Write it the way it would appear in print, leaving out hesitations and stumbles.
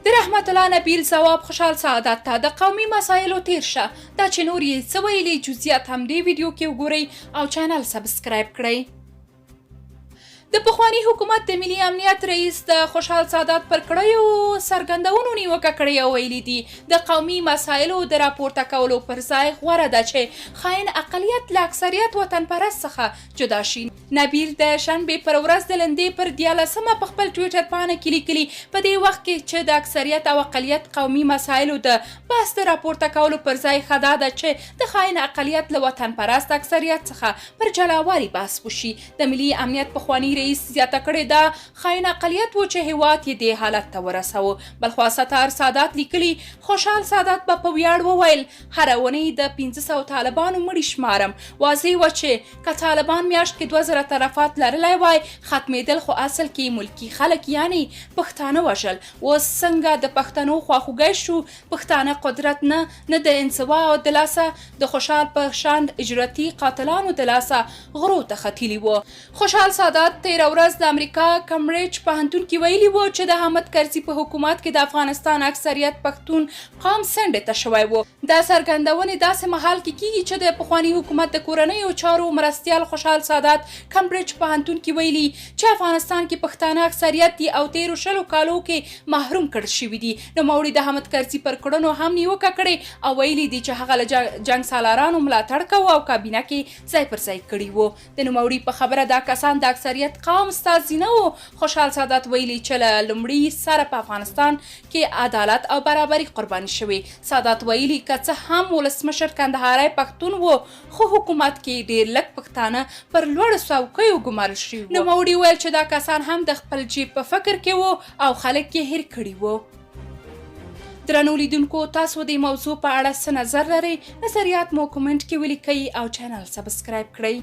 د رحمت الله نبیل ځواب خوشحال سعادت ته د قومي مسایلو تیر شه. دا چې نور یې څه ویلي جزئیات هم دې ویډیو کې وګورئ او چینل سبسکرایب کړئ. د پخواني حکومت د ملي امنیت رئیس د خوشحال سعادت پر کړیو څرګندونو نیوکه کړې او ویلي دي د قومي مسایلو د راپورته کولو پر ځای غوره ده چې خاین اقلیت له اکثریت وطن پرست څخه جدا شي. نبیل د شنبې پر ورځ د لندې پر 14 په خپل ټویټر پاڼه کې لیکلي په دې وخت کې چې د اکثریت او اقلیت قومي مسایلو د بحث د راپورته کولو پر ځای ښه دا ده چې د خاین اقلیت له وطن پرست اکثریت څخه پر جلاوالي بحث وشي. د ملي امنیت پخواني رئیس زیاته کړې دا خاین اقلیت و چې هیواد یې دې حالت ته ورسوه. بلخوا ستار سادات لیکلي خوشحال سادات به په ویاړ وویل هره اونۍ د 500 طالبانو مړي شمارم. واضح وه چې که طالبان میاشت کې 2000 طرفات لرلی وای ختمېدل خو اصل کې ملکي خلک یعنې پښتانه وژل. اوس څنګه د پښتنو خواخوږی شو؟ پښتانه قدرت نه د انزوا او د لاسه د خوشحال په شان اجرتي قاتلانو د لاسه غرو ته ختلي وو. خوشحال سادات تېره ورځ د امریکا کمبریج پوهنتون کې ویلي وو چې د حامد کرزي په حکومت کې د افغانستان اکثریت پښتون قوم څنډې ته شوی و. دا څرګندونې داسې مهال کې کیږي چې د پخواني حکومت د کورنیو چارو مرستیال خوشحال سادات کمبریج پوهنتون کې ویلي چې افغانستان کې پښتانه اکثریت دي او تیرو 20 کالو کې محروم کړل شوي دي. نوموړي د حامد کرزي پر کړنو هم نیوکه کړې او ویلي دي چې هغه له جنګ سالارانو ملاتړ کوه او کابینه کې ځای پر ځای کړي وو. د نوموړي په خبره دا کسان د اکثریت قوم استازي نه وو. خوشحال سادات ویلي چې له لومړي سره په افغانستان کې عدالت او برابري قرباني شوې. سادات ویلي که څه هم ولسمشر کندهاری پښتون وو خو حکومت کې ډېر لږ پښتانه پر لوړو څوکیو ګمارل شوي وو. نوموړي ویل چې دا کسان هم د خپل جیب په فکر کې وو او خلک یې هېر کړي وو. درنو لیدونکو تاسو د موضوع په اړه څه نظر لرئ؟ نظریات مو کومنټ کې ولیکئ او چینل سبسکرایب کړئ.